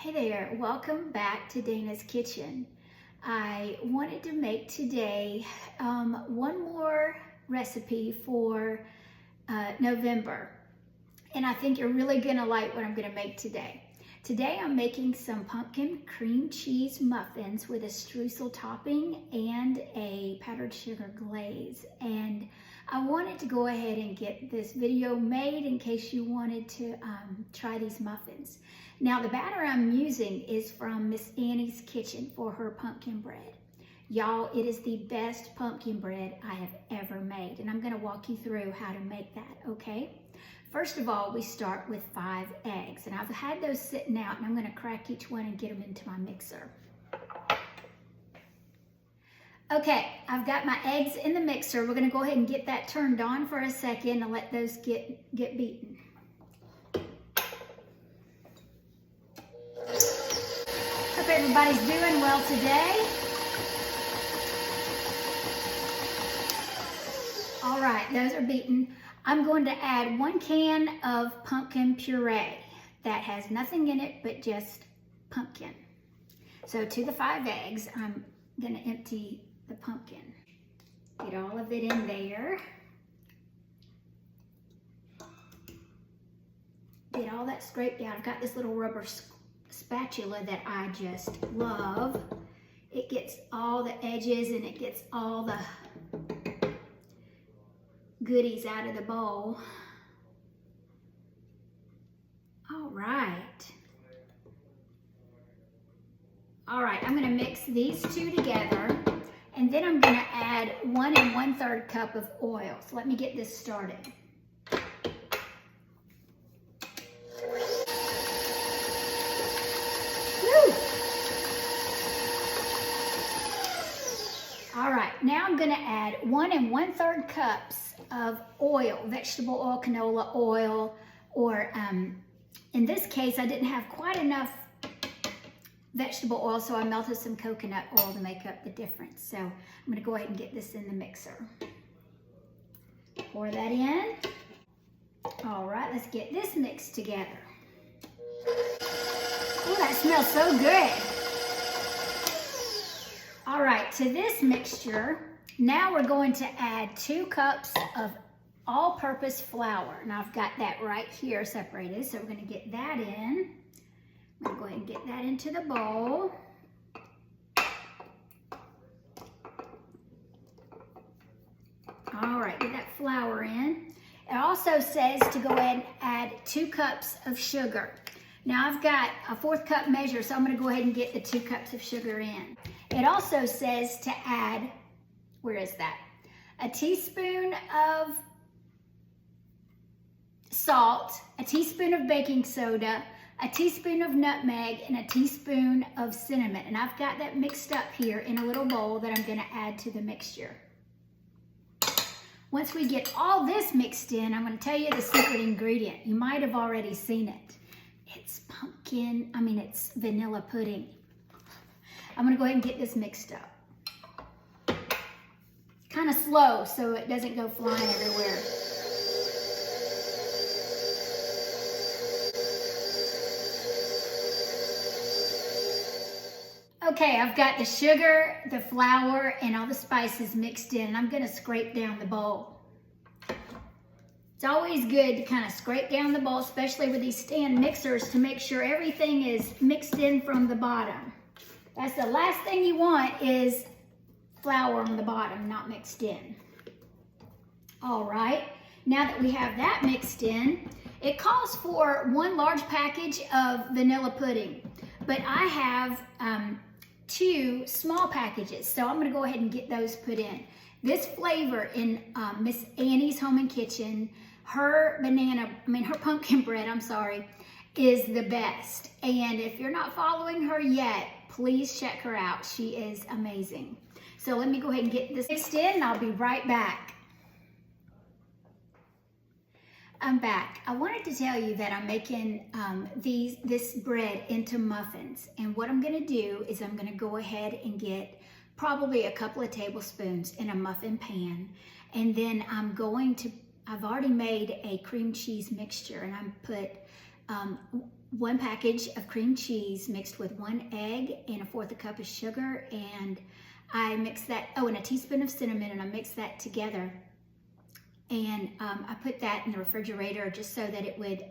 Hey there, welcome back to Dana's Kitchen. I wanted to make today one more recipe for November, and I think you're really gonna like what I'm gonna make today. Today I'm making some pumpkin cream cheese muffins with a streusel topping and a powdered sugar glaze. And I wanted to go ahead and get this video made in case you wanted to try these muffins. Now the batter I'm using is from Miss Annie's Kitchen for her pumpkin bread. Y'all, it is the best pumpkin bread I have ever made, and I'm gonna walk you through how to make that, okay? First of all, we start with 5 eggs, and I've had those sitting out, and I'm gonna crack each one and get them into my mixer. Okay, I've got my eggs in the mixer. We're gonna go ahead and get that turned on for a second and let those get beaten. Hope everybody's doing well today. All right, those are beaten. I'm going to add 1 can of pumpkin puree that has nothing in it but just pumpkin. So to the 5 eggs, I'm gonna empty the pumpkin. Get all of it in there. Get all that scraped out. I've got this little rubber spatula that I just love. It gets all the edges and it gets all the goodies out of the bowl. All right. All right, I'm gonna mix these two together, and then I'm gonna add 1 1/3 cup of oil. So let me get this started. Woo! All right, now I'm gonna add 1 1/3 cups of oil, vegetable oil, canola oil, or in this case, I didn't have quite enough vegetable oil, so I melted some coconut oil to make up the difference. So I'm gonna go ahead and get this in the mixer. Pour that in. All right, let's get this mixed together. Oh, that smells so good. All right, to this mixture, now we're going to add 2 cups of all-purpose flour. Now I've got that right here separated, so we're gonna get that in. I'm gonna go ahead and get that into the bowl. All right, get that flour in. It also says to go ahead and add 2 cups of sugar. Now I've got a 1/4 cup measure, so I'm gonna go ahead and get the 2 cups of sugar in. It also says to add, where is that? A teaspoon of salt, a teaspoon of baking soda, a teaspoon of nutmeg, and a teaspoon of cinnamon. And I've got that mixed up here in a little bowl that I'm gonna add to the mixture. Once we get all this mixed in, I'm gonna tell you the secret ingredient. You might have already seen it. It's it's vanilla pudding. I'm gonna go ahead and get this mixed up. Kind of slow so it doesn't go flying everywhere. Okay, I've got the sugar, the flour, and all the spices mixed in, and I'm gonna scrape down the bowl. It's always good to kind of scrape down the bowl, especially with these stand mixers, to make sure everything is mixed in from the bottom. That's the last thing you want, is flour on the bottom, not mixed in. All right, now that we have that mixed in, it calls for 1 large package of vanilla pudding, but I have 2 small packages, so I'm gonna go ahead and get those put in. This flavor in Miss Annie's Home and Kitchen, her pumpkin bread, is the best. And if you're not following her yet, please check her out. She is amazing. So let me go ahead and get this mixed in, and I'll be right back. I'm back. I wanted to tell you that I'm making this bread into muffins. And what I'm gonna do is I'm gonna go ahead and get probably a couple of tablespoons in a muffin pan. And then I've already made a cream cheese mixture, and I'm put 1 package of cream cheese mixed with 1 egg and 1/4 cup of sugar, and I mix that, and a teaspoon of cinnamon, and I mix that together. And I put that in the refrigerator just so that it would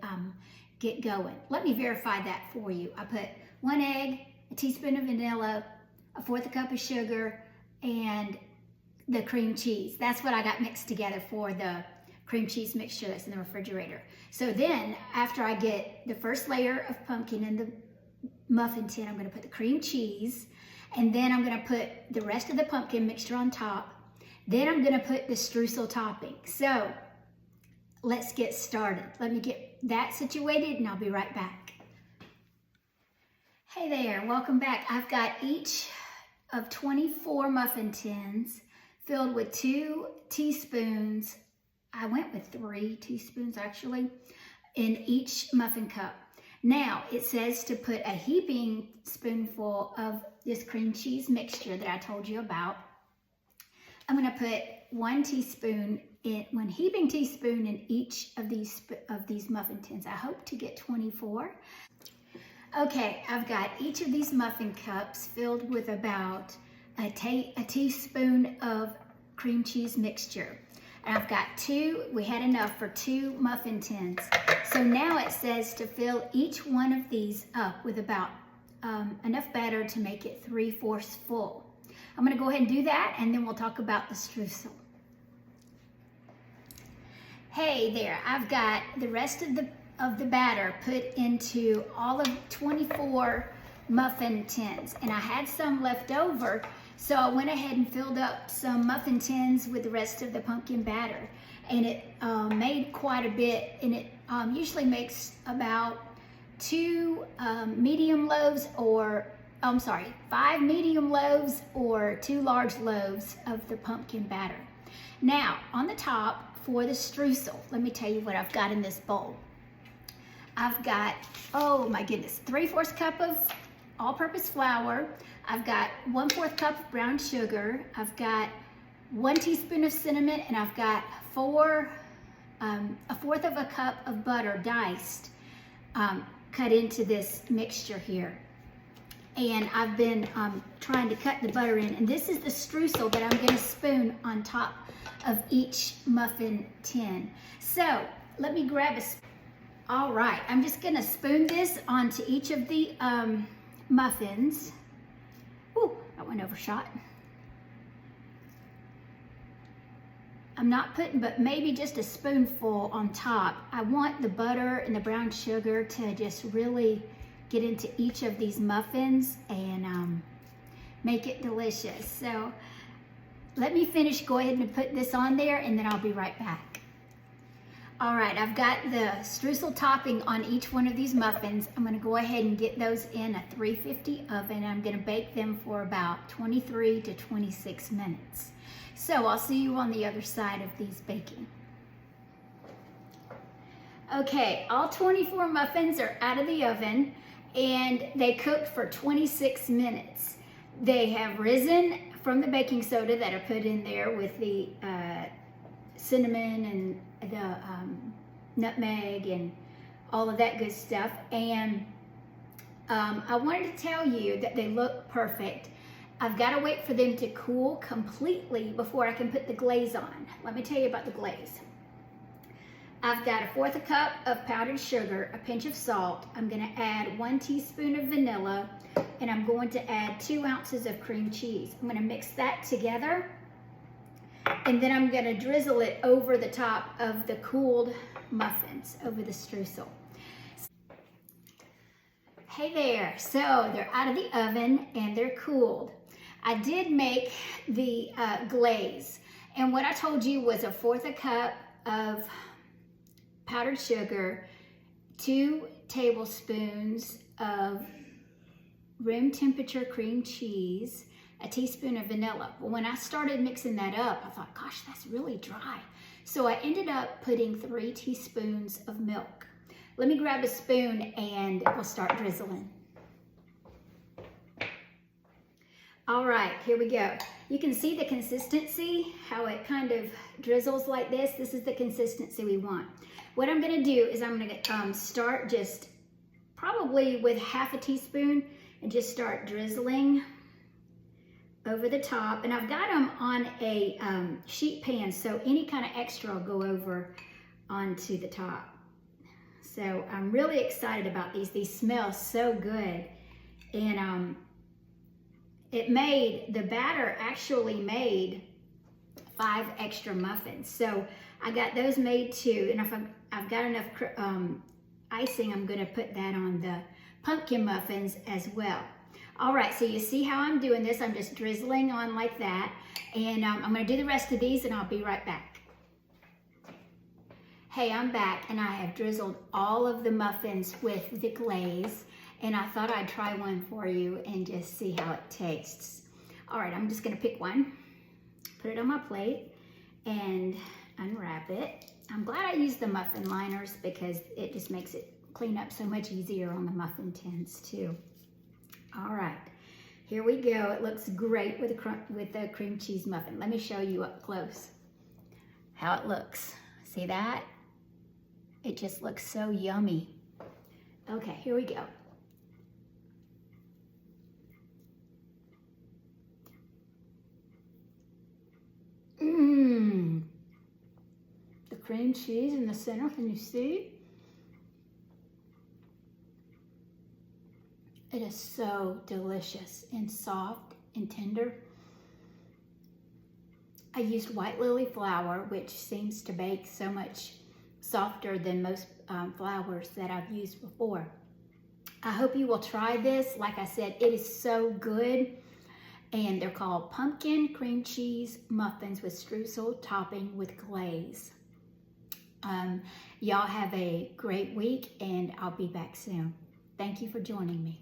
get going. Let me verify that for you. I put 1 egg, a teaspoon of vanilla, 1/4 cup of sugar, and the cream cheese. That's what I got mixed together for the cream cheese mixture that's in the refrigerator. So then, after I get the first layer of pumpkin in the muffin tin, I'm gonna put the cream cheese, and then I'm gonna put the rest of the pumpkin mixture on top. Then I'm gonna put the streusel topping. So, let's get started. Let me get that situated and I'll be right back. Hey there, welcome back. I've got each of 24 muffin tins filled with 2 teaspoons. I went with 3 teaspoons actually in each muffin cup. Now it says to put a heaping spoonful of this cream cheese mixture that I told you about. I'm going to put 1 heaping teaspoon in each of these muffin tins. I hope to get 24. Okay, I've got each of these muffin cups filled with about a teaspoon of cream cheese mixture. And I've got 2, we had enough for 2 muffin tins. So now it says to fill each one of these up with about enough batter to make it 3/4 full. I'm gonna go ahead and do that, and then we'll talk about the streusel. Hey there, I've got the rest of the batter put into all of 24 muffin tins, and I had some left over, so I went ahead and filled up some muffin tins with the rest of the pumpkin batter, and it made quite a bit, and it usually makes about 5 medium loaves or 2 large loaves of the pumpkin batter. Now, on the top for the streusel, let me tell you what I've got in this bowl. I've got, oh my goodness, 3/4 cup of all-purpose flour. I've got 1/4 cup of brown sugar. I've got 1 teaspoon of cinnamon, and I've got 1/4 of a cup of butter diced, cut into this mixture here. And I've been trying to cut the butter in, and this is the streusel that I'm going to spoon on top of each muffin tin. So let me grab a spoon. All right, I'm just going to spoon this onto each of the muffins. Ooh, that one overshot. I'm not putting but maybe just a spoonful on top. I want the butter and the brown sugar to just really get into each of these muffins and make it delicious. So let me finish, go ahead and put this on there, and then I'll be right back. All right, I've got the streusel topping on each one of these muffins. I'm gonna go ahead and get those in a 350 oven. I'm gonna bake them for about 23 to 26 minutes. So I'll see you on the other side of these baking. Okay, all 24 muffins are out of the oven, and they cooked for 26 minutes. They have risen from the baking soda that I put in there with the cinnamon and the nutmeg and all of that good stuff. And I wanted to tell you that they look perfect. I've got to wait for them to cool completely before I can put the glaze on. Let me tell you about the glaze. I've got 1/4 cup of powdered sugar, a pinch of salt. I'm going to add 1 teaspoon of vanilla, and I'm going to add 2 ounces of cream cheese. I'm going to mix that together, and then I'm going to drizzle it over the top of the cooled muffins, over the streusel. Hey there, so they're out of the oven and they're cooled. I did make the glaze, and what I told you was 1/4 cup of powdered sugar, 2 tablespoons of room temperature cream cheese, a teaspoon of vanilla. Well, when I started mixing that up, I thought, gosh, that's really dry. So I ended up putting 3 teaspoons of milk. Let me grab a spoon and we'll start drizzling. All right, here we go. You can see the consistency, how it kind of drizzles like this. This is the consistency we want. What I'm gonna do is I'm gonna start just probably with half a teaspoon, and just start drizzling over the top. And I've got them on a sheet pan, so any kind of extra will go over onto the top. So I'm really excited about these. These smell so good. And the batter actually made 5 extra muffins. So I got those made too. And if I've got enough icing, I'm gonna put that on the pumpkin muffins as well. All right, so you see how I'm doing this. I'm just drizzling on like that. And I'm gonna do the rest of these and I'll be right back. Hey, I'm back and I have drizzled all of the muffins with the glaze, and I thought I'd try one for you and just see how it tastes. All right, I'm just gonna pick one, put it on my plate and unwrap it. I'm glad I used the muffin liners because it just makes it clean up so much easier on the muffin tins too. All right, here we go. It looks great with the cream cheese muffin. Let me show you up close how it looks. See that? It just looks so yummy. Okay, here we go. Mmm. The cream cheese in the center, can you see? It is so delicious and soft and tender. I used white lily flour, which seems to bake so much softer than most flours that I've used before. I hope you will try this. Like I said, it is so good. And they're called pumpkin cream cheese muffins with streusel topping with glaze. Y'all have a great week and I'll be back soon. Thank you for joining me.